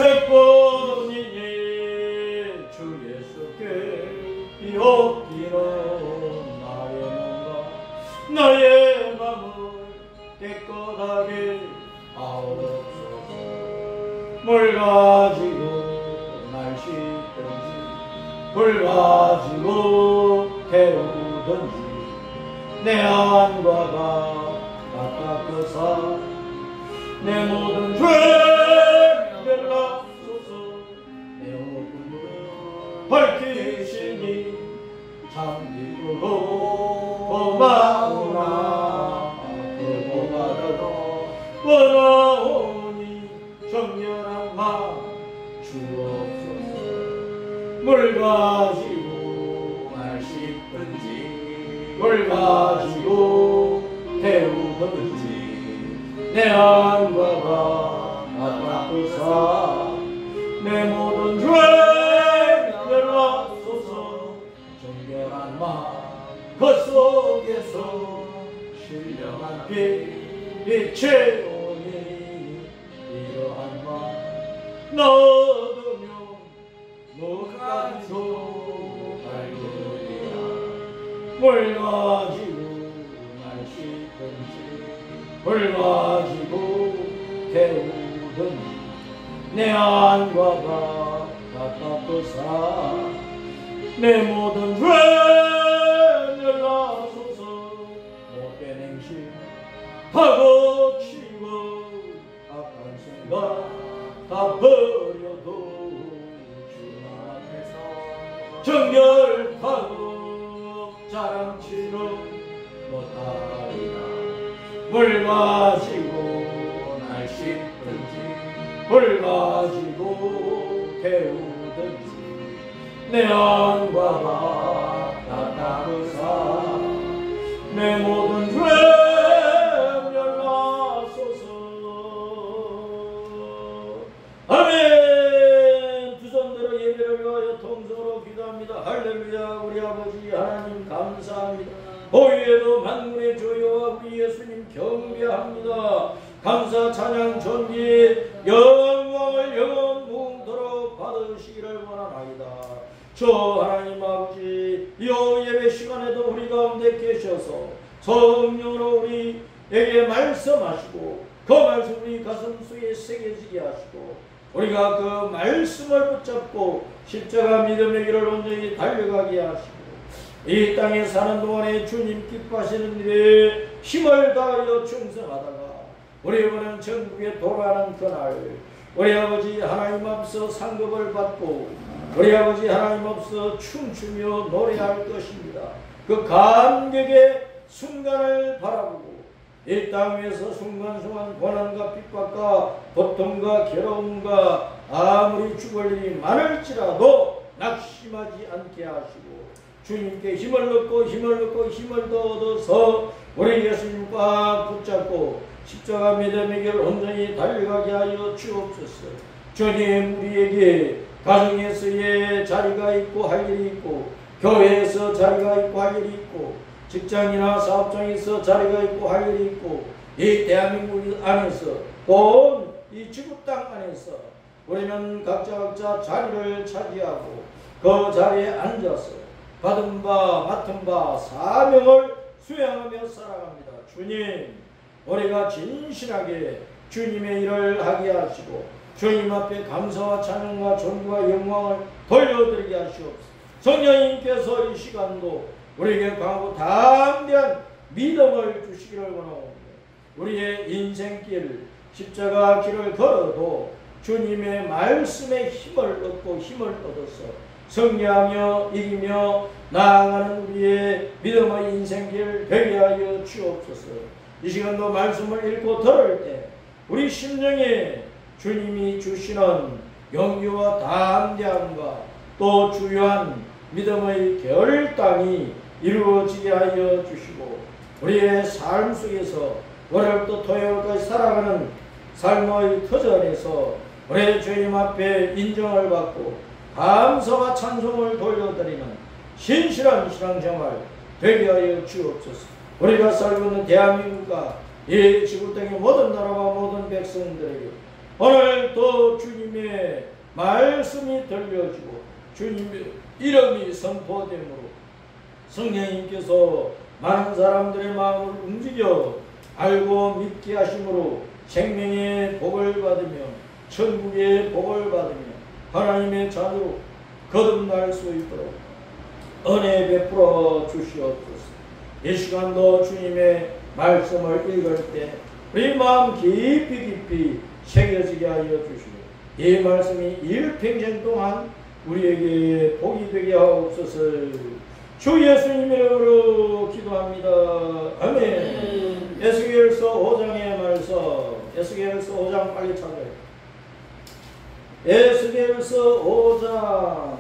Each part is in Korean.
죄뿐이니 주 예수께 비옵기는 나의 몸과 나의 맘을 깨끗하게 하옵소서. 물 가지고 날 씻든지 불 가지고 태우든지 내 안과 다 닦으사 내 모든 죄를 납소서. 내 모든 무릎 밝히시니 참기로 고마우나 고마워도 원하오니 정결한 마음 주옵소서. 물 가지고 날 씻든지 물 가지고 태우든지 내 안과 다 닦으사 내 모든 죄를 납소서. 정결한 마음 그 속에서 신령한 빛이 오니 이러한 마음 나 얻으며 무가지도 알리리라. 물 가지고 날 씻든지 불 가지고 태우든지 내 안과 다 닦으사 내 모든 죄를 납소서. 못된 행실 하고 치고 악한 생각 다 버려도 주 앞에서 정결하고 자랑치는 못하리라. 물 가지고 날 씻든지 불 가지고 태우든지 내 안과 다 닦으사 내 모든 죄를 납소서. 아멘. 두 손 들어 예배를 위하여 통성으로 기도합니다. 할렐루야. 우리 아버지 하나님 감사합니다. 보위에도 만군의 주여 우리 예수님 경배합니다. 감사 찬양 존귀 영광을 영원 무궁토록 받으시기를 원하나이다. 주 하나님 아버지 이 예배 시간에도 우리 가운데 계셔서 성령으로 우리에게 말씀하시고 그 말씀 우리 가슴 속에 새겨지게 하시고 우리가 그 말씀을 붙잡고 십자가 믿음의 길을 온전히 달려가게 하시고 이 땅에 사는 동안에 주님 기뻐하시는 일에 힘을 다하여 충성하다가 우리 이번엔 전국에 돌아가는 그날 우리 아버지 하나님 앞서 상급을 받고 우리 아버지 하나님 앞서 춤추며 노래할 것입니다. 그 감격의 순간을 바라보고 이 땅 위에서 순간순간 고난과 핍박과 고통과 괴로움과 아무리 죽을 일이 많을지라도 낙심하지 않게 하시고 주님께 힘을 얻고 힘을 더 얻어서 우리 예수님 꽉 붙잡고 십자가 믿음의 길 온전히 달려가게 하여 주옵소서. 주님 우리에게 가정에서의 자리가 있고 할 일이 있고 교회에서 자리가 있고 할 일이 있고 직장이나 사업장에서 자리가 있고 할 일이 있고 이 대한민국 안에서 또 이 지구 땅 안에서 우리는 각자 자리를 차지하고 그 자리에 앉아서 받은 바 맡은 바 사명을 수행하며 살아갑니다. 주님 우리가 진실하게 주님의 일을 하게 하시고 주님 앞에 감사와 찬양과 존귀와 영광을 돌려드리게 하시옵소서. 성령님께서 이 시간도 우리에게 강하고 담대한 믿음을 주시기를 원하옵니다. 우리의 인생길 십자가 길을 걸어도 주님의 말씀에 힘을 얻고 힘을 얻어서 승리하며 이기며 나아가는 우리의 믿음의 인생길 되게 하여 주옵소서. 이 시간도 말씀을 읽고 들을 때 우리 심령에 주님이 주시는 용기와 담대함과 또 주요한 믿음의 결단이 이루어지게 하여 주시고 우리의 삶 속에서 월요일부터 토요일까지 살아가는 삶의 터전에서 우리의 주님 앞에 인정을 받고 감사와 찬송을 돌려드리는 신실한 신앙생활 되게 하여 주옵소서. 우리가 살고 있는 대한민국과 이 지구 땅의 모든 나라와 모든 백성들에게 오늘도 주님의 말씀이 들려지고 주님의 이름이 선포되므로 성령님께서 많은 사람들의 마음을 움직여 알고 믿게 하심으로 생명의 복을 받으며 천국의 복을 받으며 하나님의 자녀로 거듭날 수 있도록 은혜 베풀어 주시옵소서. 이 시간도 주님의 말씀을 읽을 때 우리 마음 깊이 새겨지게 하여 주시고 이 말씀이 일평생 동안 우리에게 복이 되게 하옵소서. 주 예수님의 이름으로 기도합니다. 아멘. 에스겔서 5장의 말씀, 에스겔서 5장 빨리 찾아요. 에스겔서 5장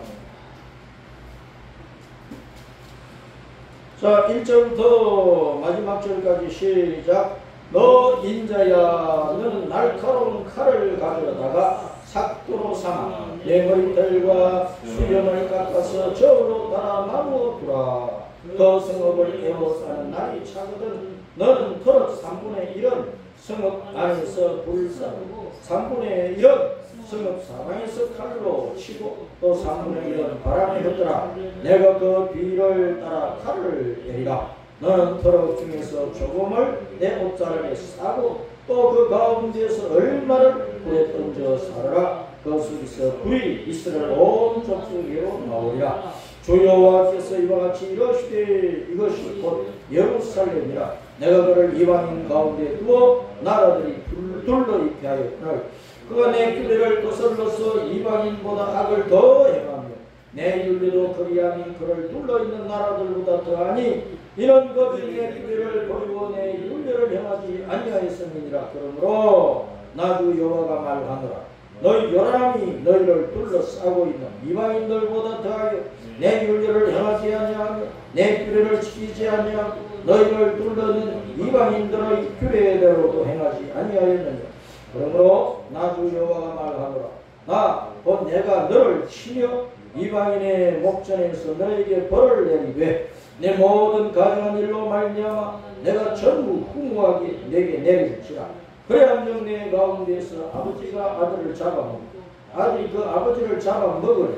자 1절부터 마지막 절까지 시작. 너 인자야, 너는 날카로운 칼을 가져다가 삭도로 삼아 내 머리털과 수염을 깎아서 저으로 따라 나누어 두라. 그 성읍을 에워싸는 날이 차거든 너는 터럭 3분의 1은 성읍 안에서 불사르고 3분의 1은 성읍 사방에서 칼로 치고 또 3분의 1은 바람에 흩더라. 내가 그 뒤를 따라 칼을 내리라. 너는 터럭 중에서 조금을 내 옷자락에 싸고 또 그 가운데에서 얼마를 불에 던져 사르라. 그 속에서 불이 이스라엘 온 족속에로 나오리라. 주 여호와께서 이와 같이 이르시되 이것이 곧 예루살렘이라. 내가 그를 이방인 가운데 두어 나라들이 둘러 입게 하였구나. 그가 내 규례를 거슬러서 이방인보다 악을 더 행하며 내 윤리도 그리하니 그를 둘러있는 나라들보다 더하니 이는 그들이 내 규례를 버리고 내 윤례를 행하지 아니하였음이니라. 그러므로 나 주 여호와가 말하노라. 너희 요람이 너희를 둘러싸고 있는 이방인들보다 더하여 내 윤례를 행하지 아니하며 내 규례를 지키지 아니하고 너희를 둘러있는 이방인들의 규례대로도 행하지 아니하였느니라. 그러므로 나 주 여호와가 말하노라. 나 곧 내가 너를 치며 이방인의 목전에서 너에게 벌을 내리되 내 모든 가증한 일로 말미암아 내가 전부 풍부하게 내게 내릴지라. 그래야면 내 가운데에서 아버지가 아들을 잡아먹고 아들이 그 아버지를 잡아먹으려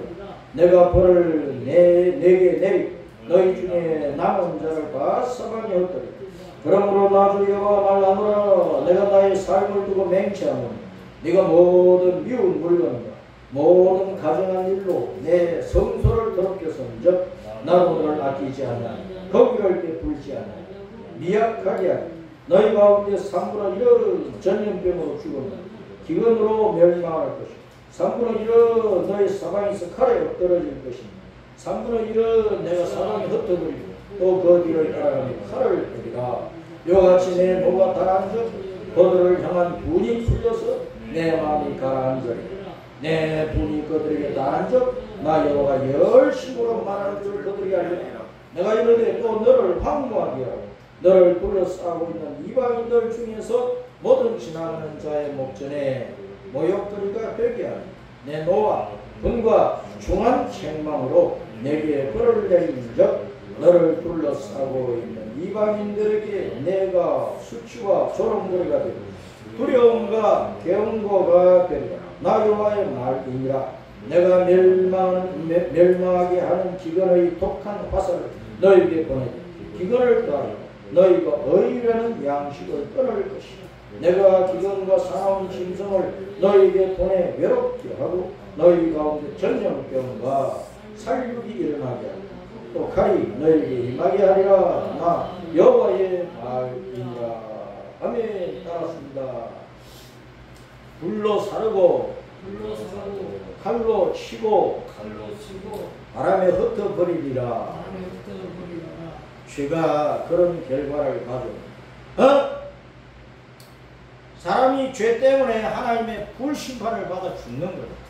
내가 벌을 내게 내리고 너희 중에 남은 자를 다 사방에 흩으리라. 그러므로 나 주 여호와 말하노라. 내가 나의 삶을 두고 맹세하노니 네가 모든 미운 물건과 모든 가증한 일로 내 성소를 더럽게 선즉 나로 너를 아끼지 않아 거기를 베풀지 않아 미약하게 하리. 너희 가운데 3분의 1은 전염병으로 죽으며 기근으로 멸망할 것이고 3분의 1은 너희 사방에서 칼에 엎드러질 것이며 3분의 1은 내가 사방에 흩어버리고 또 그 뒤를 따라가며 칼을 때리라. 이와같이 내 노가 가라앉아 그들을 향한 분이 풀려서 내 마음이 가라앉으리라. 내 분이 그들에게 가라앉아 나 여호와가 열심으로 말하는 줄 그들이 알리라. 내가 이르되 또 너를 황무하게 하고 너를 둘러싸고 있는 이방인들 중에서 모든 지나가는 자의 목전에 모욕거리가 되게 하니 내 노와 분과 중한 책망으로 내게 벌을 내린즉 너를 둘러싸고 있는 이방인들에게 내가 수치와 조롱거리가 되고 두려움과 경고가 되리라. 나 여호와의 말이니라. 내가 멸망하게 하는 기근의 독한 화살을 너희에게 보내니 기근을 더하여 너희가 의라는 양식을 끊을 것이다. 내가 기근과 사나운 짐승을 너희에게 보내 외롭게 하고 너희 가운데 전염병과 살육이 일어나게 하고 또 칼이 너희에게 임하게 하리라. 나 여호와의 말이니라. 아멘. 따랐습니다. 불로 사르고 칼로 치고 바람에 흩어버리리라. 죄가 그런 결과를 가져. 사람이 죄 때문에 하나님의 불심판을 받아 죽는 거예요.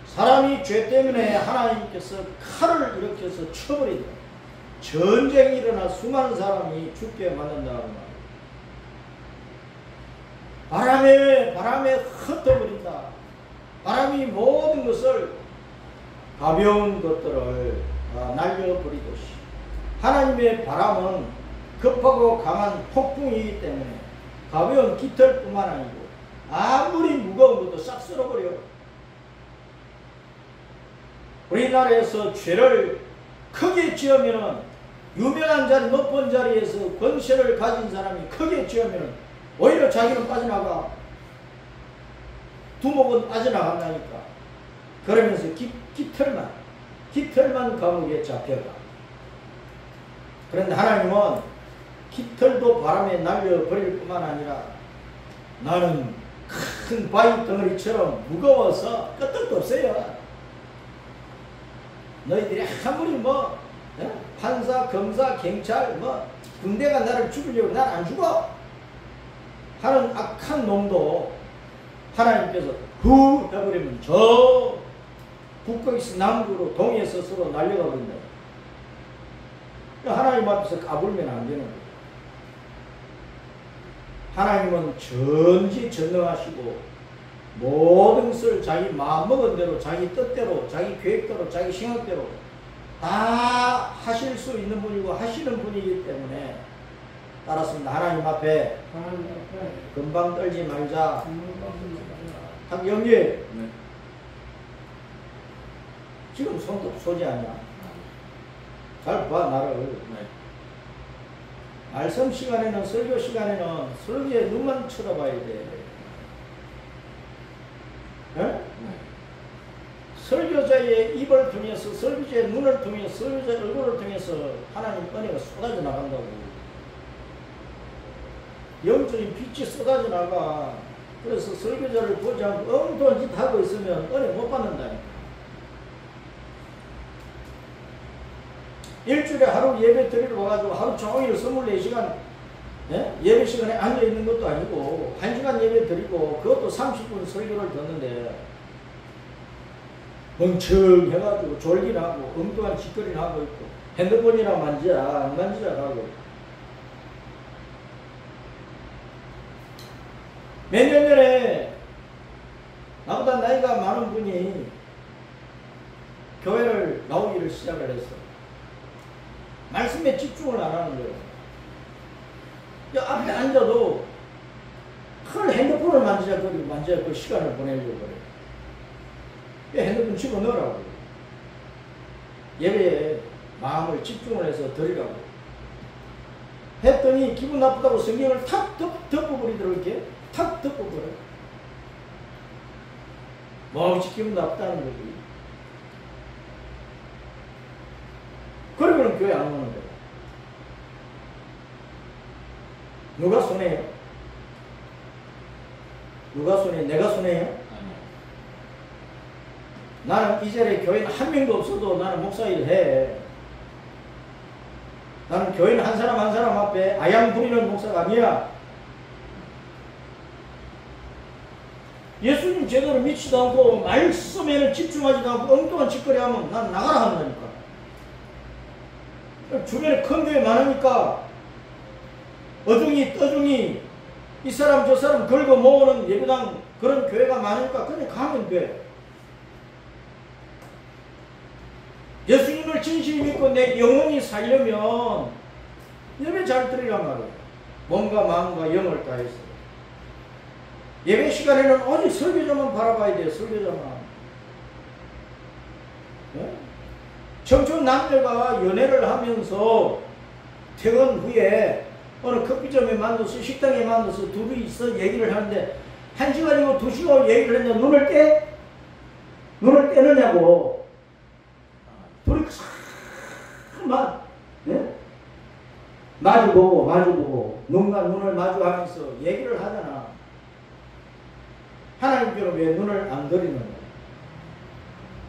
사람이 죄 때문에 하나님께서 칼을 일으켜서 쳐버린다. 전쟁이 일어나 수많은 사람이 죽게 만든다는 말이에요. 바람에 흩어버린다. 바람이 모든 것을 가벼운 것들을 날려버리듯이 하나님의 바람은 급하고 강한 폭풍이기 때문에 가벼운 깃털뿐만 아니고 아무리 무거운 것도 싹 쓸어버려. 우리나라에서 죄를 크게 지으면은 유명한 자리, 높은 자리에서 권세를 가진 사람이 크게 지으면은 오히려 자기는 빠져나가. 두목은 빠져나간다니까. 그러면서 깃털만 감옥에 잡혀가. 그런데 하나님은 깃털도 바람에 날려버릴 뿐만 아니라 나는 큰 바위 덩어리처럼 무거워서 끄떡도 없어요. 너희들이 아무리 뭐 판사, 검사, 경찰, 뭐 군대가 나를 죽이려고 난 안 죽어 하는 악한 놈도 하나님께서 후 해버리면 저 북극에서 남극으로 동해에서 서로 날려가 버린다. 하나님 앞에서 까불면 안 되는 거예요. 하나님은 전지전능하시고 모든 것을 자기 마음먹은 대로, 자기 뜻대로, 자기 계획대로, 자기 생각대로 다 하실 수 있는 분이고 하시는 분이기 때문에 따라서 하나님 앞에 금방 떨지 말자. 학경님 네. 지금 손도 소지하냐? 잘 봐 나를. 네. 말씀 시간에는, 설교 시간에는 설교에 눈만 쳐다봐야 돼. 네? 네. 설교자의 입을 통해서, 설교자의 눈을 통해서, 설교자의 얼굴을 통해서 하나님 은혜가 쏟아져 나간다고. 영적인 빛이 쏟아져 나가. 그래서 설교자를 보지 않고 엉뚱한 짓 하고 있으면 은혜 못 받는다니까. 일주일에 하루 예배 드리러 와가지고 하루 종일 24시간 예배 시간에 앉아있는 것도 아니고 1시간 예배 드리고 그것도 30분 설교를 듣는데 멍청해가지고 졸기나고 엉뚱한 짓거리를 하고 있고 핸드폰이나 만지자 안 만지자 하고 몇 년 전에 나보다 나이가 많은 분이 교회를 나오기를 시작을 했어. 말씀에 집중을 안 하는 거예요. 앞에 앉아도 큰 핸드폰을 만지작거리고 시간을 보내려고 그래. 핸드폰 집어넣으라고. 예배에 마음을 집중을 해서 드리라고. 했더니 기분 나쁘다고 성경을 탁 덮어버리더라고. 이렇게 탁 덮어버려. 뭐지 기분 나쁘다는 거지. 그러면 교회 안 오는 거예요. 누가 손해요? 누가 손해? 내가 손해요? 아니요. 나는 이 자리에 교회는 한 명도 없어도 나는 목사 일을 해. 나는 교회는 한 사람 한 사람 앞에 아양 부리는 목사가 아니야. 예수님 제대로 믿지도 않고 말씀에는 집중하지도 않고 엉뚱한 짓거리 하면 난 나가라 한다니까. 주변에 큰 교회 많으니까 어중이 떠중이 이 사람 저 사람 걸고 모으는 예배당 그런 교회가 많으니까 그냥 가면 돼. 예수님을 진심히 믿고 내 영혼이 살려면 예배 잘 드리란 말이야. 몸과 마음과 영을 다해서. 예배 시간에는 오직 설교자만 바라봐야 돼. 설교자만. 네? 청춘 남녀가 연애를 하면서 퇴근 후에 어느 커피점에 만나서 식당에 만나서 둘이 있어 얘기를 하는데 1시간이고 2시간 얘기를 했는데 눈을 떼? 눈을 떼느냐고. 둘이 네? 마주보고 눈과 눈을 마주하면서 얘기를 하잖아. 하나님께로 왜 눈을 안 들이느냐?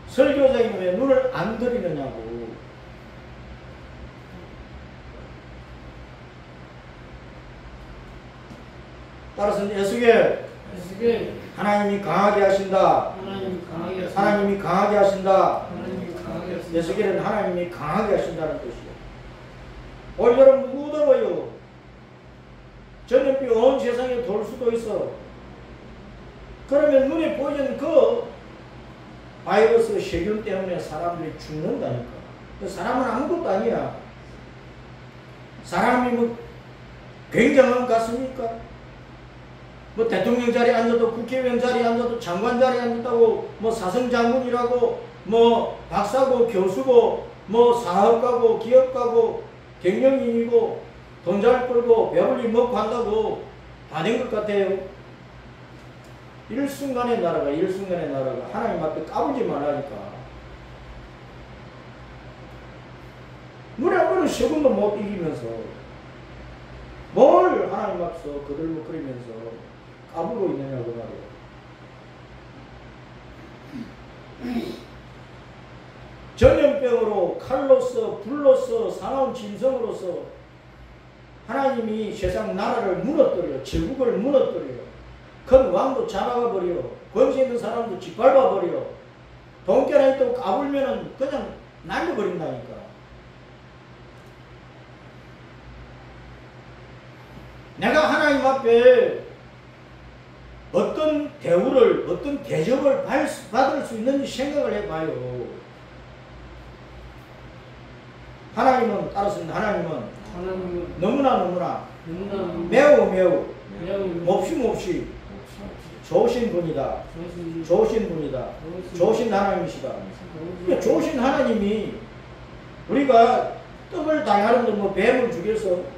설교자에게 왜 눈을 안 들이느냐고. 따라서 예수께 하나님이 강하게 하신다. 하나님이 강하게 하신다. 예수께는 하나님이 강하게 하신다는 뜻이에요. 올여름 무더워요. 전염병 온 세상에 돌 수도 있어. 그러면 눈에 보이는 그 바이러스 세균 때문에 사람들이 죽는다니까. 사람은 아무것도 아니야. 사람이 뭐 굉장한 것 같습니까? 뭐 대통령 자리에 앉아도 국회의원 자리에 앉아도 장관 자리에 앉았다고 뭐 사성장군이라고 뭐 박사고 교수고 뭐 사업가고 기업가고 경영인이고 돈 잘 벌고 배불리 먹고 한다고 다 된 것 같아요. 일순간의 나라가 하나님 앞에 까불지 말라니까. 물에 한 번은 세금도 못 이기면서 뭘 하나님 앞서 거들먹거리면서 까불고 있느냐고 말이에요. 전염병으로 칼로서 불로서 사나운 짐승으로서 하나님이 세상 나라를 무너뜨려 제국을 무너뜨려 큰 왕도 잡아가 버려 권세 있는 사람도 짓밟아 버려 돈깨나 있다고 까불면은 그냥 날려버린다니까. 내가 하나님 앞에 어떤 대우를 어떤 대접을 받을 수 있는지 생각을 해봐요. 하나님은 따랐습니다. 하나님은 너무나 매우 몹시 좋으신 분이다. 좋으신 하나님이시다. 좋으신 하나님이 우리가 떡을 달라는데 뭐 뱀을 죽여서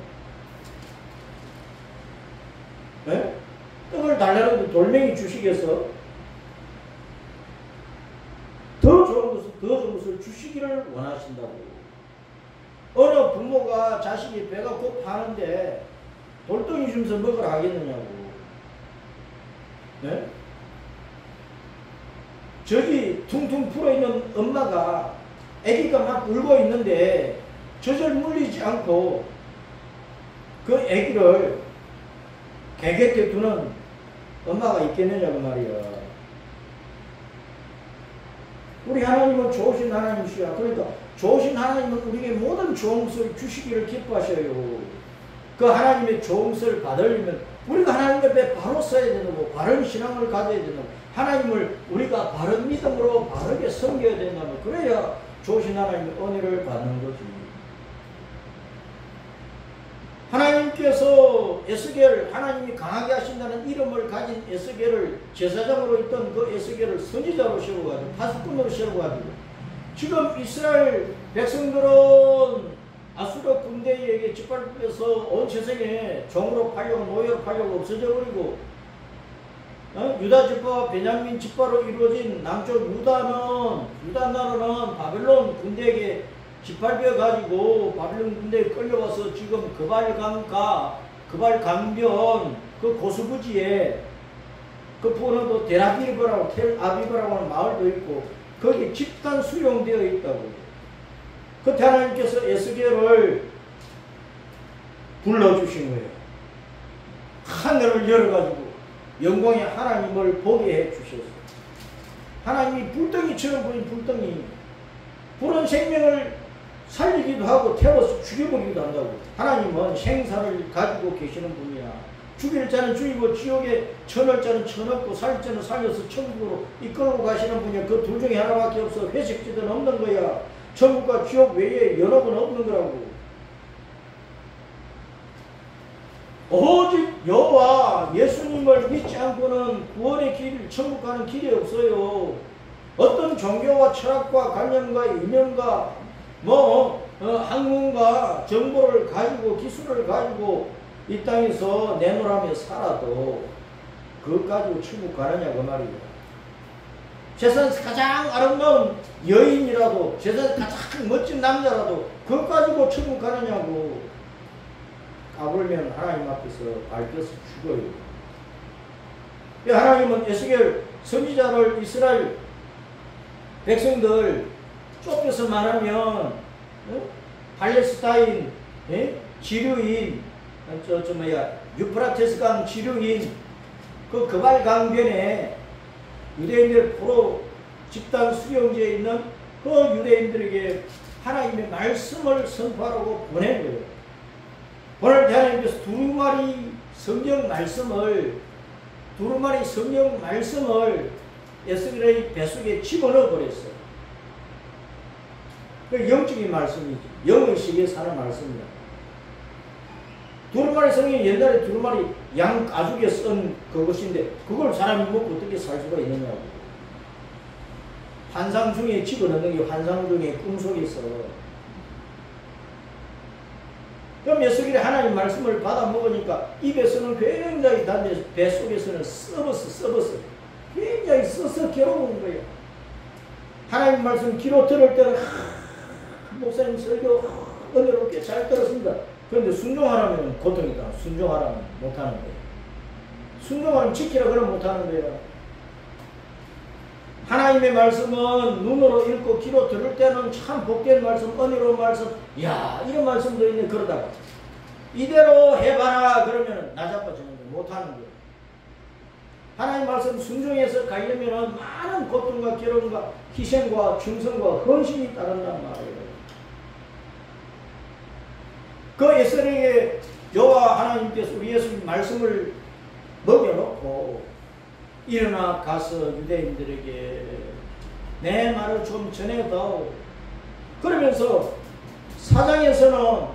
네? 떡을 달라는데 돌멩이 주시겠어? 더 좋은 것을 주시기를 원하신다고. 어느 부모가 자식이 배가 고파하는데 돌덩이 주면서 먹으라 하겠느냐고. 네? 저기 퉁퉁 풀어있는 엄마가 아기가 막 울고 있는데 젖을 물리지 않고 그 아기를 개 곁에 두는 엄마가 있겠느냐고 말이야. 우리 하나님은 좋으신 하나님이시야. 그러니까 좋으신 하나님은 우리에게 모든 좋은 것을 주시기를 기뻐하셔요. 그 하나님의 좋은 것을 받으려면 우리가 하나님 앞에 바로 서야 되고 바른 신앙을 가져야 된다고. 하나님을 우리가 바른 믿음으로 바르게 섬겨야 된다면 그래야 좋으신 하나님의 은혜를 받는 거지. 하나님께서 에스겔, 하나님이 강하게 하신다는 이름을 가진 에스겔을 제사장으로 있던 그 에스겔을 선지자로 세워가지고 파수꾼으로 세워가지고 지금 이스라엘 백성들은 아수르 군대에게 짓밟혀서 온 세상에 종으로 팔려고 노예로 팔려고 없어져 버리고 유다 지파와 베냐민 지파로 이루어진 남쪽 유다 나라는 바벨론 군대에게 짓밟혀 가지고 바벨론 군대에 끌려와서 지금 그발강변 그 고수부지에 그 부근도 텔아비브라고 텔아비브라고 하는 마을도 있고 거기 집단 수용되어 있다고. 그때 하나님께서 에스겔을 불러주신 거예요. 하늘을 열어가지고 영광의 하나님을 보게 해주셨어요. 하나님이 불덩이처럼 보인 불덩이, 불은 생명을 살리기도 하고 태워서 죽여버리기도 한다고. 하나님은 생사를 가지고 계시는 분이야. 죽일 자는 죽이고 지옥에 쳐넣을 자는 쳐넣고 살릴 자는 살려서 천국으로 이끌고 가시는 분이야. 그 둘 중에 하나밖에 없어. 회색지대는 없는 거야. 천국과 지옥 외에 연합은 없는 거라고. 오직 여호와 예수님을 믿지 않고는 구원의 길, 천국 가는 길이 없어요. 어떤 종교와 철학과 관념과 이념과 학문과 정보를 가지고 기술을 가지고 이 땅에서 내놓으라며 살아도 그것 가지고 천국 가느냐 그 말이에요. 세상에서 가장 아름다운 여인이라도 세상에서 가장 멋진 남자라도 그것 가지고 천국 가느냐고. 까불면 하나님 앞에서 밟혀서 죽어요. 하나님은 에스겔 선지자를 이스라엘 백성들 좁혀서 말하면 팔레스타인 지류인 유프라테스강 지류인 그 그발강변에 유대인들 포로 집단 수용지에 있는 그 유대인들에게 하나님의 말씀을 선포하라고 보낸 거예요. 오늘 하나님께서 두루마리 성경 말씀을 에스겔의 뱃속에 집어넣어 버렸어요. 그 영적인 말씀이지. 영의 세계에 사는 말씀이다. 두루마리 성이 옛날에 두루마리 양 가죽에 쓴 그것인데 그걸 사람이 먹고 어떻게 살 수가 있느냐고. 환상 중에 집어넣는 게 환상 중에 꿈속에서. 그럼 예수길이 하나님 말씀을 받아 먹으니까 입에서는 굉장히 단데 뱃속에서는 썩었어. 굉장히 써서 괴로운 거예요. 하나님 말씀 귀로 들을 때는 목사님 설교 은혜롭게 잘 들었습니다. 그런데 순종하라면 고통이다. 순종하라면 못하는 거예요. 순종하라면 지키라 그러면 못하는 거예요. 하나님의 말씀은 눈으로 읽고 귀로 들을 때는 참 복된 말씀, 은혜로운 말씀, 이야 이런 말씀도 있네. 그러다가 이대로 해봐라 그러면 나자빠지는 거예요. 못하는 거예요. 하나님 말씀 순종해서 가려면 많은 고통과 괴로움과 희생과 충성과 헌신이 따른단 말이에요. 그 에스겔에게 여호와 하나님께서 우리 예수님 말씀을 먹여놓고 일어나 가서 유대인들에게 내 말을 좀 전해다오. 그러면서 사장에서는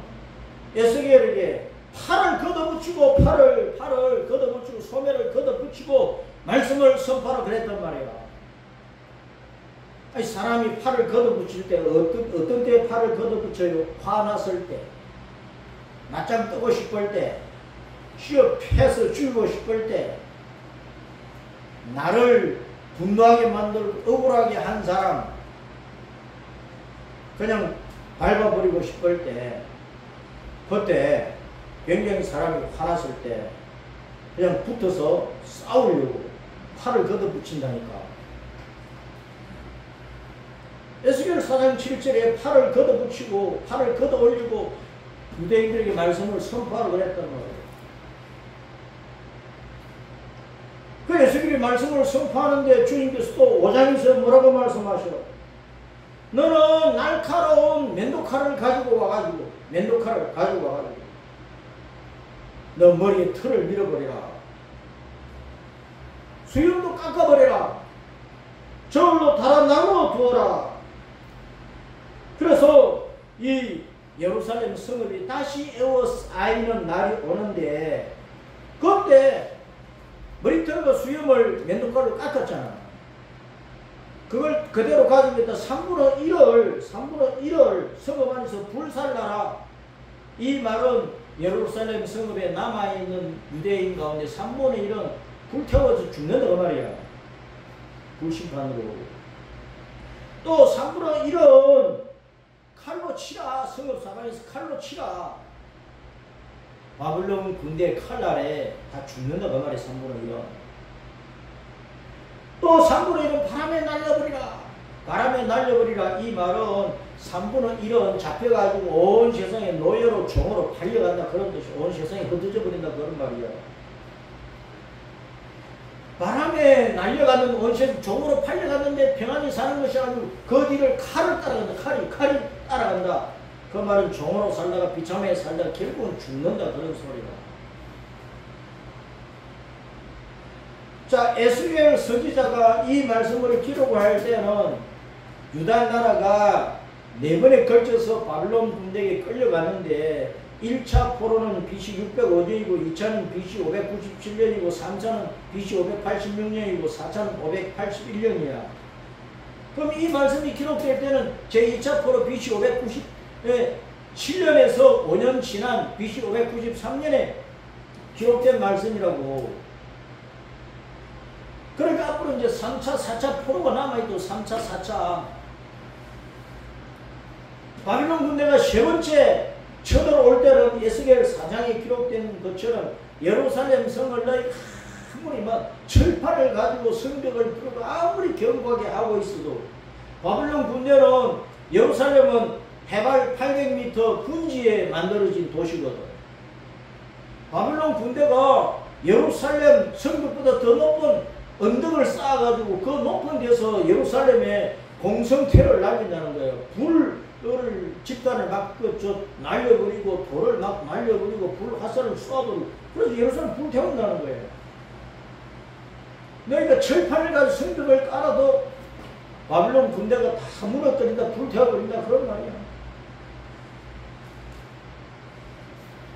에스겔에게 팔을 걷어붙이고 팔을 걷어붙이고 소매를 걷어붙이고 말씀을 선포하라 그랬단 말이야. 아니 사람이 팔을 걷어붙일 때 어떤 때 팔을 걷어붙여요? 화났을 때, 맞짱 뜨고 싶을 때, 쥐어 패서 죽이고 싶을 때, 나를 분노하게 만들고 억울하게 한 사람 그냥 밟아버리고 싶을 때, 그때 굉장히 사람이 화났을 때 그냥 붙어서 싸우려고 팔을 걷어붙인다니까. 에스겔 4장 7절에 팔을 걷어붙이고 팔을 걷어올리고 유대인들에게 말씀을 선포하라고 그랬단 말이에요. 그 에스겔이 말씀을 선포하는데 주님께서도 5장에서 뭐라고 말씀하셔? 너는 날카로운 면도칼을 가지고 와가지고 너 머리에 털을 밀어버리라. 수염도 깎아버리라. 저울로 달아 나눠 두어라. 그래서 이 예루살렘 성읍이 다시 에워싸이는 날이 오는데 그때 머리털과 수염을 면도칼로 깎았잖아. 그걸 그대로 가지고 있다 3분의 1을 성읍 안에서 불살라라. 이 말은 예루살렘 성읍에 남아있는 유대인 가운데 3분의 1은 불태워서 죽는다 그 말이야. 불심판으로. 또 3분의 1은 칼로 치라. 성읍 사방에서 칼로 치라. 바벨론 군대 칼 아래 다 죽는다 그 말이야. 3분의 1은. 또 3분의 1은 바람에 날려버리라. 이 말은 3분의 1은 잡혀가지고 온 세상에 노예로 종으로 팔려간다 그런 뜻이. 온 세상에 흩어져 버린다 그런 말이야. 바람에 날려가는 온 세상 종으로 팔려갔는데 평안히 사는 것이 아니고 그 뒤를 칼을 따라간다. 칼이 따라간다. 그 말은 종으로 살다가 비참하게 살다가 결국은 죽는다 그런 소리다. 자, 에스겔 서기자가 이 말씀을 기록할 때는 유다 나라가 4번에 걸쳐서 바벨론 군대에게 끌려갔는데 1차 포로는 BC 605년이고 2차는 BC 597년이고 3차는 BC 586년이고 4차는 581년이야. 그럼 이 말씀이 기록될 때는 제2차 포로 BC 597년에서 5년 지난 BC 593년에 기록된 말씀이라고. 그러니까 앞으로 이제 3차, 4차 포로가 남아있고 3차, 4차. 바빌론 군대가 세 번째 쳐들어올 때는 에스겔 4장에 기록된 것처럼 예루살렘 성을 너희 아무리 막 철판을 가지고 성벽을 뚫고 아무리 견고하게 하고 있어도 바빌론 군대는 예루살렘은 해발 800m 분지에 만들어진 도시거든. 바빌론 군대가 예루살렘 성벽보다 더 높은 언덕을 쌓아가지고 그 높은 데서 예루살렘에 공성태를 날린다는 거예요. 불을 집단을 막 날려버리고 돌을 막 날려버리고 불 화살을 쏘아버리고 그래서 예루살렘 불태운다는 거예요. 그러니까 철판을 가지고 성벽을 깔아도 바빌론 군대가 다 무너뜨린다 불태워버린다 그런 말이야.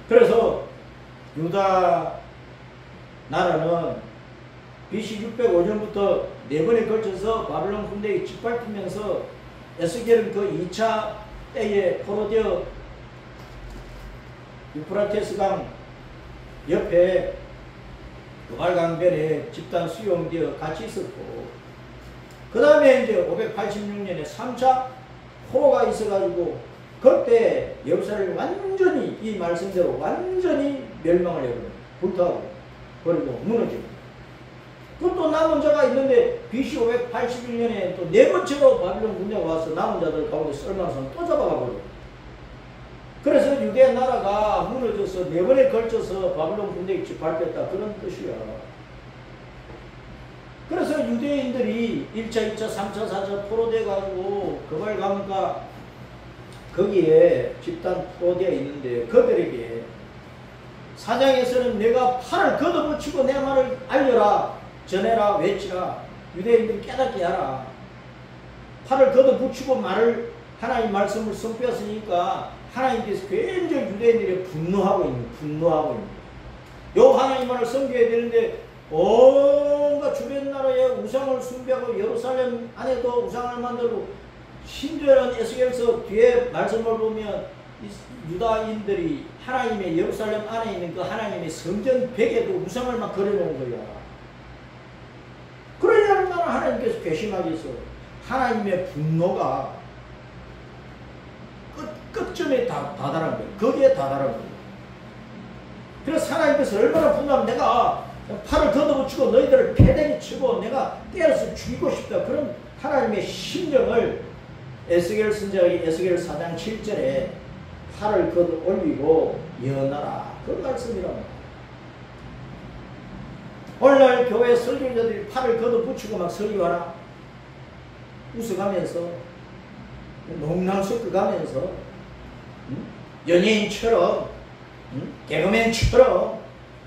그래서 유다 나라는 BC 605년부터 4번에 걸쳐서 바벨론 군대에 짓밟히면서 에스겔은 그 2차 때에 포로되어 유프라테스강 옆에 두발강변에 집단 수용되어 같이 있었고, 그 다음에 이제 586년에 3차 포로가 있어가지고 그때 예루살렘이 완전히 이 말씀대로 완전히 멸망을 해버려요. 불타고 버리고 무너지고. 그또 남은 자가 있는데 BC 581년에 또 4번째로 바빌론 군대가 와서 남은 자들 가운데 썰만선 또 잡아가 버려요. 그래서 유대 나라가 무너져서 4번에 걸쳐서 바빌론 군대에 짓밟혔다, 그런 뜻이야. 그래서 유대인들이 1차, 2차, 3차, 4차 포로돼 가지고 그발강가 거기에 집단 포로되어 있는데, 그들에게 사장에서는 내가 팔을 걷어붙이고 내 말을 알려라, 전해라, 외치라, 유대인들이 깨닫게 하라. 팔을 걷어붙이고 말을, 하나님 말씀을 선포했으니까 하나님께서 굉장히 유대인들이 분노하고 있는 요 하나님 말을 섬겨야 되는데 온갖 주변 나라에 우상을 숭배하고 예루살렘 안에도 우상을 만들고, 심지어는 에스겔서 뒤에 말씀을 보면 유다인들이 하나님의 예루살렘 안에 있는 그 하나님의 성전 벽에도 우상을 막 그려놓은 거야. 그러냐는 나라 하나님께서 괘씸하게 해서 하나님의 분노가 끝점에 다다른 거예요. 거기에 다다른 거예요. 그래서 하나님께서 얼마나 분노하면 내가 팔을 걷어붙이고 너희들을 패대기 치고 내가 때려서 죽이고 싶다, 그런 하나님의 심정을 에스겔 선지자가 에스겔 4장 7절에 팔을 걷어 올리고 예언하라, 그 말씀이랍니다. 오늘날 교회 설교자들이 팔을 걷어붙이고 막 설교하나? 웃어가면서 농담 섞어가면서 연예인처럼 개그맨처럼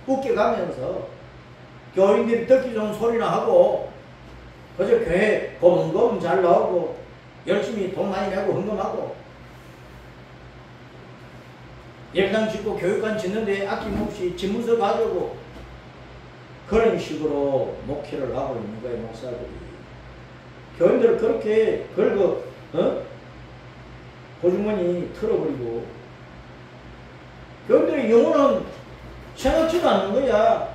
웃겨가면서 교인들이 듣기 좋은 소리나 하고 그저 교회 고문고문 잘 나오고 열심히 돈 많이 내고 헌금하고 예배당 짓고 교육관 짓는데 아낌없이 집문서 가지고 그런 식으로 목회를 하고 있는 거예요. 목사들이 교인들을 그렇게 걸고 고주머니 털어버리고, 교인들의 영혼은 생각지도 않는 거야.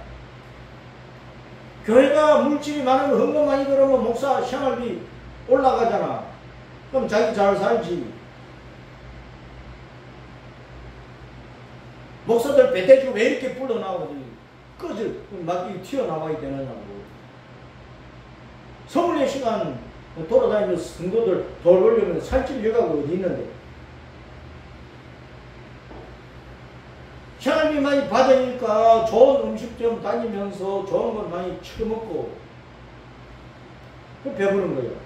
교회가 물질이 많으면 헌금 많이 들어오면 목사 생활비 올라가잖아. 그럼 자기 잘 살지. 목사들 배대주 왜 이렇게 불러나오지? 꺼져 막 튀어나와야 되느냐고. 성례 시간 돌아다니면서 성도들 돌 올리면 살찔 여가가 어디 있는데. 생활비 많이 받으니까 좋은 음식점 다니면서 좋은 걸 많이 처먹고 배부른 거예요.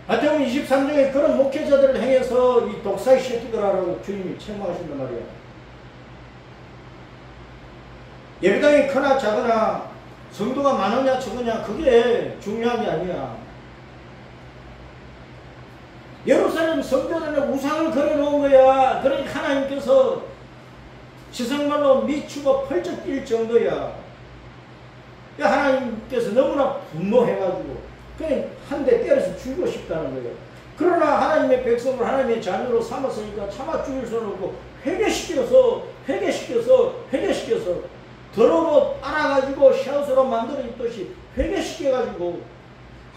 마태복음 23장에 그런 목회자들을 행해서 이 독사의 새끼들하라고 주님이 책망하신단 말이야. 예배당이 크나 작으나 성도가 많으냐 적으냐 그게 중요한 게 아니야. 예루살렘 성전에는 우상을 그려놓은 거야. 그러니까 하나님께서 지성말로 미치고 펄쩍 뛸 정도야. 하나님께서 너무나 분노해가지고 그냥 한 대 때려서 죽이고 싶다는 거예요. 그러나 하나님의 백성을 하나님의 자녀로 삼았으니까 차마 죽일 수는 없고 회개시켜서 더러로 알아가지고 샤웃으로 만들어 있듯이 회개시켜가지고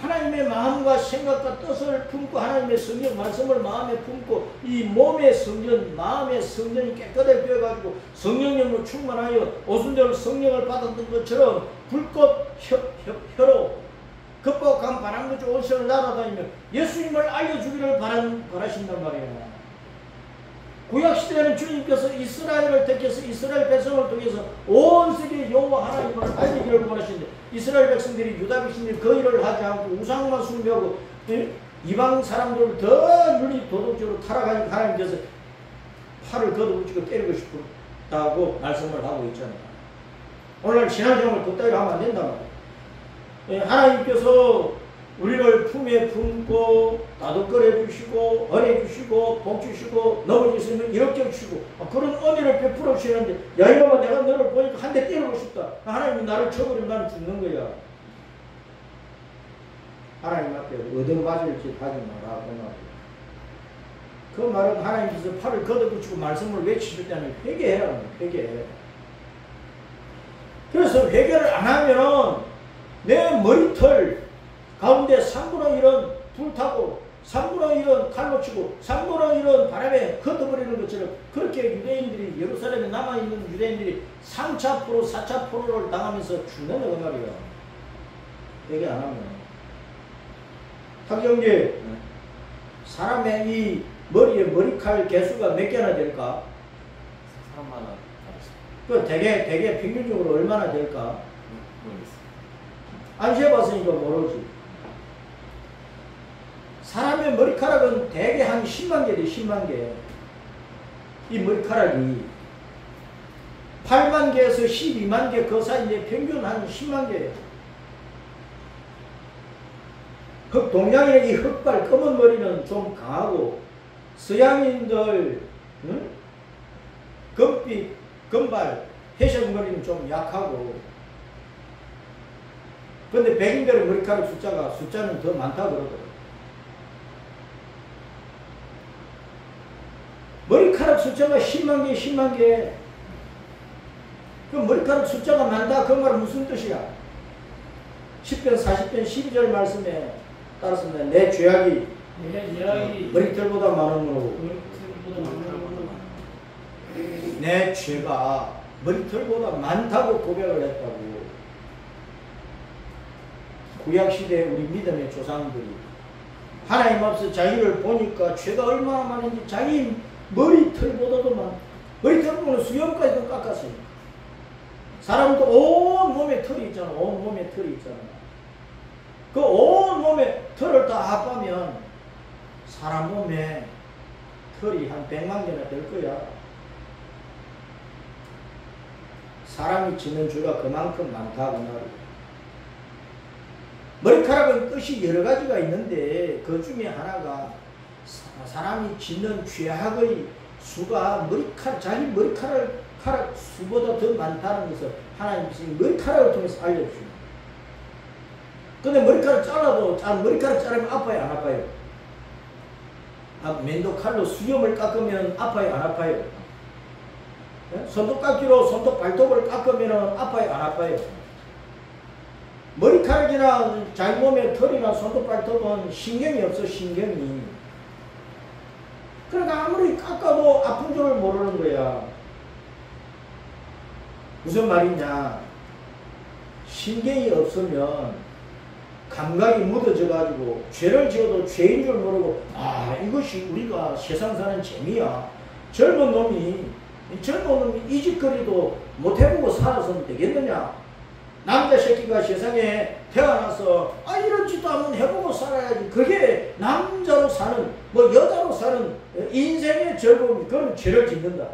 하나님의 마음과 생각과 뜻을 품고 하나님의 성경 말씀을 마음에 품고 이 몸의 성전, 마음의 성전이 깨끗하게 되어가지고 성령님으로 충만하여 오순절 성령을 받았던 것처럼 불꽃 혀로 급박한 바람도 좋은 시를 날아다니며 예수님을 알려주기를 바라신단 말이에요. 구약시대에는 주님께서 이스라엘을 택해서 이스라엘 백성을 통해서 온 세계 여호와 하나님을 알리기를 원하시는데 이스라엘 백성들이 유다 백성들이 그 일을 하지 않고 우상만 숭배하고 이방 사람들을 더 윤리 도덕적으로 타락하니까 하나님께서 팔을 걷어붙이고 때리고 싶다고 말씀을 하고 있잖아요. 오늘 신앙생활을 그따위로 하면 안 된단 말이에요. 하나님께서 우리를 품에 품고 다독거려 주시고 은혜 주시고 복 주시고 넘어지시면 이렇게 주시고 그런 은혜를 베풀어 주시는데 야 이놈아 내가 너를 보니까 한 대 때리고 싶다. 하나님이 나를 쳐버리면 나는 죽는 거야. 하나님 앞에 얻어맞을 짓 하지 마라 그 말이야. 그 말은 하나님께서 팔을 걷어붙이고 말씀을 외치실 때는 회개해라. 회개해. 그래서 회개를 안 하면은 내 머리털 가운데 3분의 1은 불타고 3분의 1은 칼로 치고 3분의 1은 바람에 흩어버리는 것처럼 그렇게 유대인들이 예루살렘에 남아있는 유대인들이 3차 포로 4차 포로를 당하면서 죽는 거 말이야. 회개 안 하면. 탁정지 사람의 이 머리에 머리칼 개수가 몇 개나 될까? 사람마다 그 대개 평균적으로 얼마나 될까? 모르겠어요. 안 세봤으니까 모르지. 사람의 머리카락은 대개 한 10만 개 돼, 10만 개. 이 머리카락이 8만 개에서 12만 개 그 사이에 평균 한 10만 개예요. 동양인의 이 흑발 검은 머리는 좀 강하고 서양인들 금빛 금발 회색 머리는 좀 약하고 근데 백인들의 머리카락 숫자는 더 많다고 그러더라고요. 머리카락 숫자가 10만 개, 10만 개. 그 머리카락 숫자가 많다. 그 말은 무슨 뜻이야? 10편, 40편, 12절 말씀에 따랐습니다. 내 죄악이 머리털보다 많으므로 내 죄가 머리털보다 많다고 고백을 했다고. 구약시대에 우리 믿음의 조상들이 하나님 앞에서 자기를 보니까 죄가 얼마나 많은지 자기 머리털보다도 많아. 머리털보는 수염까지도 깎았어요. 사람도 온 몸에 털이 있잖아. 온 몸에 털이 있잖아. 그 온 몸에 털을 다 합하면 사람 몸에 털이 한 100만 개나 될 거야. 사람이 짓는 죄가 그만큼 많다고 말이야. 머리카락은 뜻이 여러 가지가 있는데 그 중에 하나가 사람이 짓는 죄악의 수가 자기 머리카락 수보다 더 많다는 것을 하나님께서 머리카락을 통해서 알려주십니다. 근데 머리카락 머리카락 자르면 아파요, 안 아파요? 맨도 칼로 수염을 깎으면 아파요, 안 아파요? 손톱깎이로 손톱 발톱을 깎으면 아파요, 안 아파요? 머리카락이나 자기 몸에 털이나 손톱 발톱은 신경이 없어, 신경이. 그러니까 아무리 깎아도 아픈 줄을 모르는 거야. 무슨 말이냐? 신경이 없으면 감각이 묻어져 가지고 죄를 지어도 죄인 줄 모르고 이것이 우리가 세상 사는 재미야. 젊은 놈이 이 짓거리도 못 해보고 살아서는 되겠느냐? 남자 새끼가 세상에 태어나서 이런 짓도 한번 해보고 살아야지. 그게 남자로 사는 여자로 사는 인생의 즐거움이. 그건 죄를 짓는다.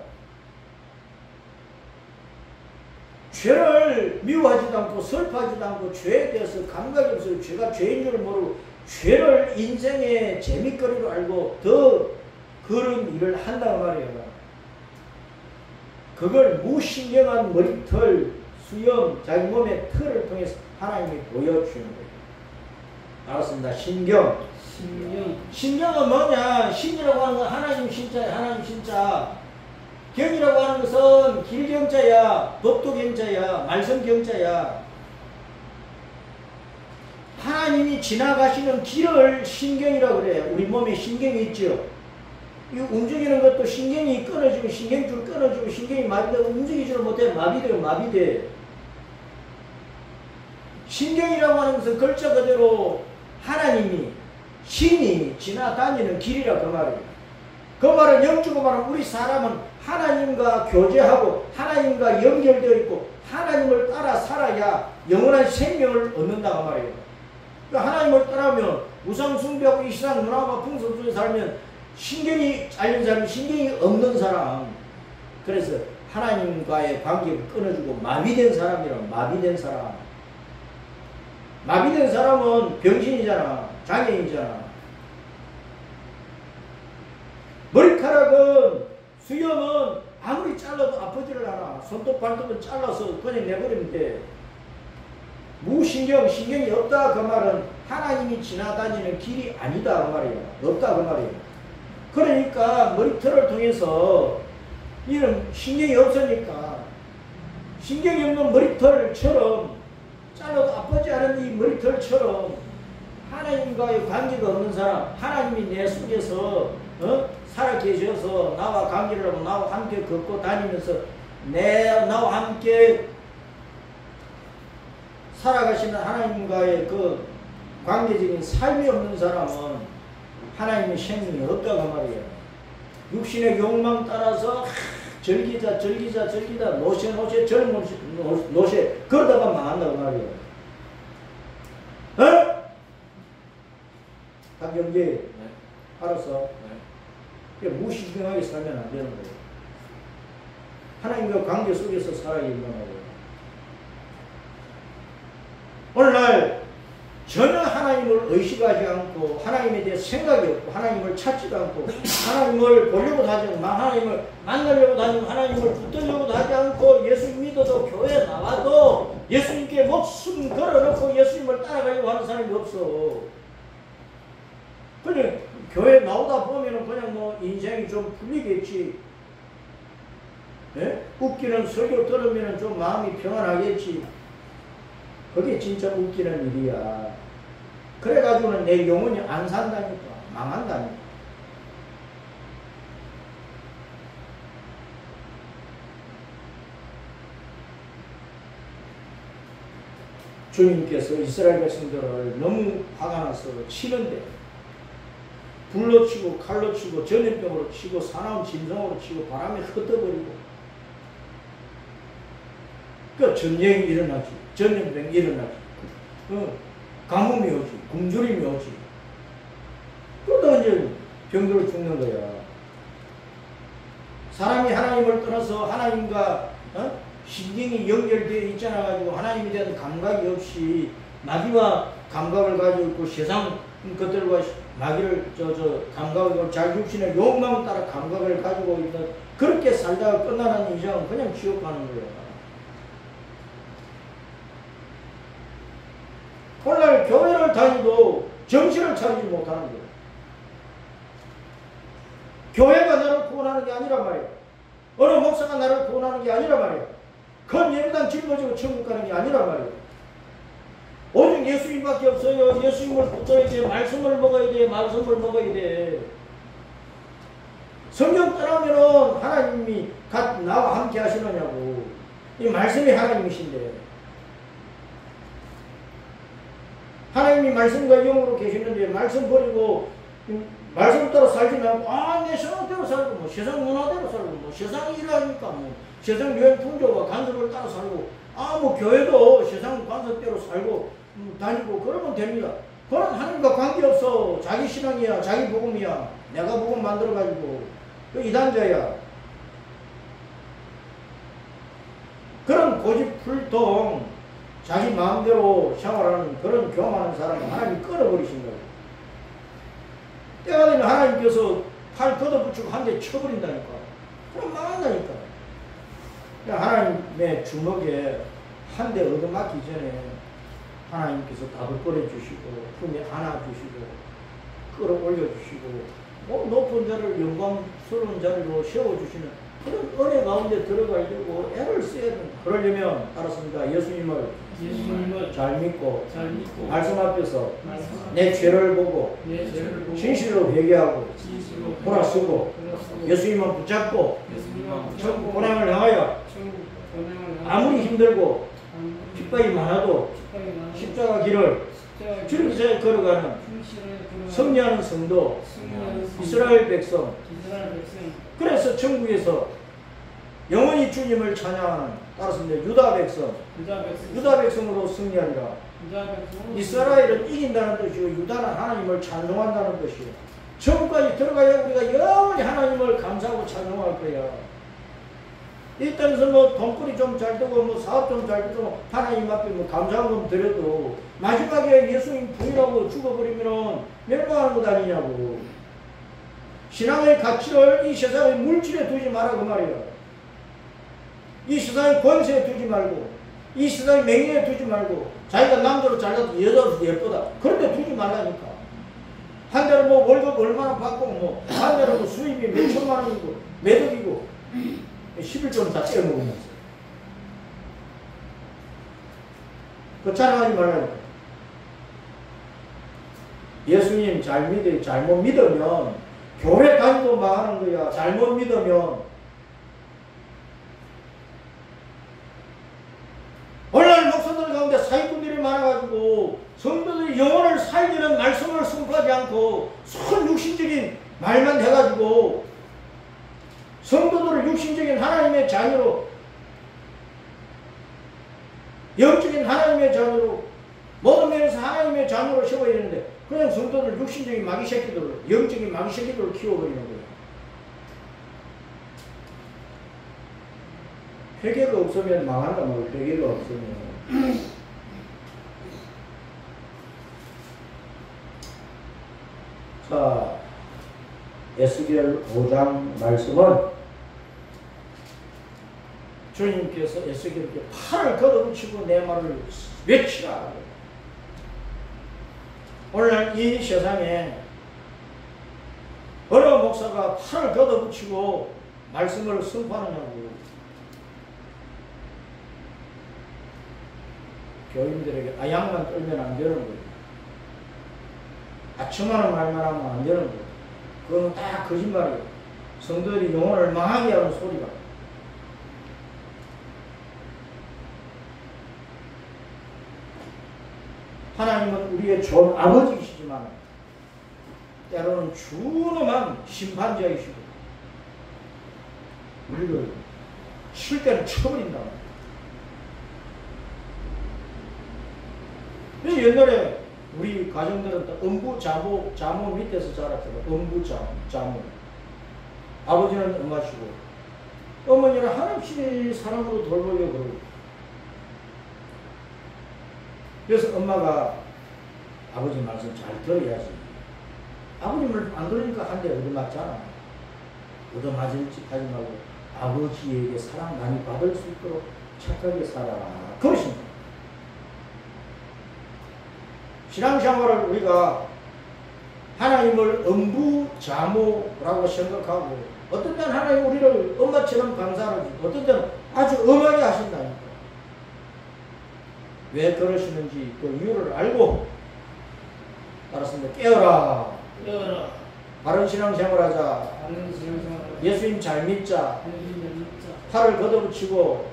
죄를 미워하지도 않고 슬퍼하지도 않고 죄에 대해서 감각이 없어요. 죄가 죄인 줄 모르고 죄를 인생의 재미거리로 알고 더 그런 일을 한다고 말이에요. 그걸 무신경한 머리털, 수염, 자기 몸의 털을 통해서 하나님이 보여주시는 거예요. 알았습니다. 신경은 뭐냐? 신이라고 하는 건 하나님 신자야. 하나님 신자. 경이라고 하는 것은 길경자야, 법도경자야, 말씀경자야. 하나님이 지나가시는 길을 신경이라고 그래요. 우리 몸에 신경이 있죠. 이 움직이는 것도 신경이 끊어지고 신경줄 끊어지고 신경이 마비되고 움직이지를 못해. 마비돼. 신경이라고 하는 것은 글자 그대로 하나님이 신이 지나다니는 길이라 그 말이에요. 그 말은 영주고 말은 우리 사람은 하나님과 교제하고 하나님과 연결되어 있고 하나님을 따라 살아야 영원한 생명을 얻는다고 말이에요. 그러니까 하나님을 따라하면 우상 숭배하고 이 세상 문화와 풍습 속에 살면 신경이 잘린 사람, 신경이 없는 사람. 그래서 하나님과의 관계를 끊어주고 마비된 사람이라고. 마비된 사람. 마비된 사람은 병신이잖아. 장애인이잖아. 머리카락은 수염은 아무리 잘라도 아프지를 않아. 손톱 발톱은 잘라서 그냥 내버리면 돼. 신경이 없다 그 말은 하나님이 지나다니는 길이 아니다 그 말이야. 없다 그 말이야. 그러니까 머리털을 통해서 이런 신경이 없으니까 신경이 없는 머리털처럼 잘라도 아프지 않은 이 머리털처럼 하나님과의 관계가 없는 사람, 하나님이 내 속에서 살아 계셔서 나와 관계를 하고 나와 함께 걷고 다니면서 나와 함께 살아가시는 하나님과의 그 관계적인 삶이 없는 사람은 하나님의 생명이 없다고 말이에요. 육신의 욕망 따라서 즐기자 노세 그러다가 망한다고 말이에요. 박경재 네. 알았어? 네. 무시경하게 살면 안 되는 거예요. 하나님과 관계 속에서 살아야 되는 거예요. 오늘날 전혀 하나님을 의식하지 않고 하나님에 대해 생각이 없고 하나님을 찾지도 않고 하나님을 보려고도 하지 않고 하나님을 만나려고도 하지 않고 하나님을 붙들려고도 하지 않고 예수 믿어도 교회에 나와도 예수님께 목숨 걸어놓고 예수님을 따라가려고 하는 사람이 없어. 그냥 교회 나오다 보면은 그냥 뭐 인생이 좀 풀리겠지. 예? 웃기는 설교 들으면은 좀 마음이 평안하겠지. 그게 진짜 웃기는 일이야. 그래가지고는 내 영혼이 안 산다니까. 망한다니까. 주님께서 이스라엘 백성들을 너무 화가 나서 치는데 불로 치고 칼로 치고 전염병으로 치고 사나운 짐승으로 치고 바람에 흩어버리고 그 전쟁이 일어나지. 전염병이 일어나지. 가뭄이 오지. 굶주림이 오지. 그러다 이제 병들어 죽는 거야. 사람이 하나님을 떠나서 하나님과 신경이 연결되어 있잖아 가지고 하나님에 대한 감각이 없이 마귀와 감각을 가지고 있고 세상 것들과 마귀를 감각을 자기육신의 욕망을 따라 감각을 가지고 있는 그렇게 살다가 끝나는 이상은 그냥 지옥 가는 거야. 오늘날 교회를 다니도 정신을 차리지 못하는 거예요. 교회가 나를 구원하는 게 아니란 말이에요. 어느 목사가 나를 구원하는 게 아니란 말이에요. 큰 예배당 짊어지고 천국 가는 게 아니란 말이에요. 오직 예수님밖에 없어요. 예수님을 붙들어야 돼. 말씀을 먹어야 돼. 말씀을 먹어야 돼. 성경 떠나면은 하나님이 나와 함께 하시느냐고. 이 말씀이 하나님이신데. 하나님이 말씀과 영으로 계시는데 말씀 버리고 말씀 따라 살지 말고 내 생각대로 살고 뭐 세상 문화대로 살고 뭐 세상 일하니까 뭐 세상 유행 풍조와 간섭을 따라 살고 뭐 교회도 세상 관습대로 살고 다니고 그러면 됩니다. 그건 하나님과 관계없어. 자기 신앙이야. 자기 복음이야. 내가 복음 만들어가지고 그 이단자야. 그런 고집불통 자기 마음대로 생활하는 그런 교만한 사람을 하나님이 끌어버리신 거예요. 때가 되면 하나님께서 팔 걷어붙이고 한 대 쳐버린다니까. 그럼 망한다니까. 하나님의 주먹에 한 대 얻어맞기 전에 하나님께서 답을 꺼내주시고 품에 안아주시고 끌어올려주시고 높은 자를 영광스러운 자리로 세워주시는 그런 은혜 가운데 들어가려고 애를 써야 된다. 그러려면 알았습니다. 예수님을 잘 믿고 말씀 앞에서 내 죄를 보고 진실로 회개하고 돌아서고 예수님만 붙잡고 천국 고난을 향하여 아무리 힘들고 핍박이 많아도 십자가 길을 주님께 걸어가는 승리하는 성도 이스라엘 백성. 그래서 천국에서 영원히 주님을 찬양하는 따랐습니다. 유다 백성으로 승리하리라. 이스라엘은 이긴다는 뜻이고 유다는 하나님을 찬송한다는 뜻이에요. 천국까지 들어가야 우리가 영원히 하나님을 감사하고 찬송할 거야. 이 땅에서 뭐 돈벌이 좀 잘 되고 뭐 사업 좀 잘 되고 하나님 앞에 뭐 감사금 드려도 마지막에 예수님 부인하고 죽어버리면 멸망하는 것 아니냐고. 신앙의 가치를 이 세상의 물질에 두지 마라 그 말이야. 이 세상의 권세에 두지 말고 이 세상의 명예에 두지 말고 자기가 남자로 잘나도 여자로 예쁘다 그런데 두지 말라니까. 한 달에 뭐 월급 얼마나 받고 뭐 한 달에 뭐 수입이 몇 천만 원이고 매덕이고 11조는 다 떼어먹으면서 그 자랑하지 말라니까. 예수님 잘못 믿으면 교회 다니도 망하는 거야. 잘못 믿으면. 오늘날 목사들 가운데 사기꾼들이 많아가지고 성도들이 영혼을 살리는 말씀을 선포하지 않고 손 육신적인 말만 해가지고 성도들을 육신적인 하나님의 자녀로 영적인 하나님의 자녀로 모든 면에서 하나님의 자녀로 세워야 되는데 그냥 성도들 육신적인 마귀 새끼들을 영적인 마귀 새끼들을 키워버리는 거예요. 회개가 없으면 망한다 말이에요. 회개가 없으면. 자, 에스겔 5장 말씀은 주님께서 에스겔에게 팔을 걷어붙이고 내 말을 외치라. 오늘날 이 세상에 어느 목사가 팔을 걷어붙이고 말씀을 선포하느냐고. 교인들에게 아양만 떨면 안 되는 거예요. 아첨하는 말만 하면 안 되는 거예요. 그건 다 거짓말이에요. 성도들이 영혼을 망하게 하는 소리가. 하나님은 우리의 좋은 아버지이시지만 때로는 준엄한 심판자이시고 우리를 칠 때는 쳐버린다. 옛날에 우리 가정들은 음부 자모 밑에서 자랐잖아요. 음부 자모. 아버지는 엄마시고 어머니는 한없이 사랑으로 돌보려 그러고. 그래서 엄마가 아버지 말씀 잘 들어야지. 아버님을 안 들으니까 한 대 얻어맞잖아. 얻어맞은 짓 하지 말고 아버지에게 사랑 많이 받을 수 있도록 착하게 살아라. 그러십니다. 신앙생활을 우리가 하나님을 음부자모라고 생각하고 어떤 때는 하나님 우리를 엄마처럼 감사하지 어떤 때는 아주 엄하게 하신다니까. 왜 그러시는지 그 이유를 알고 따랐습니다. 깨어라. 바른 신앙생활하자. 예수님 잘 믿자. 팔을 걷어붙이고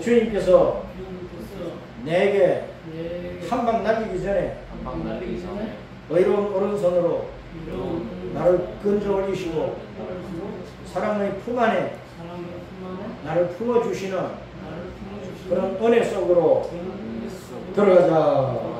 주님께서 내게 한 방 날리기 전에 의로운 오른손으로 나를 건져 올리시고 사랑의 품 안에 나를 품어주시는 그런 은혜 속으로 들어가자.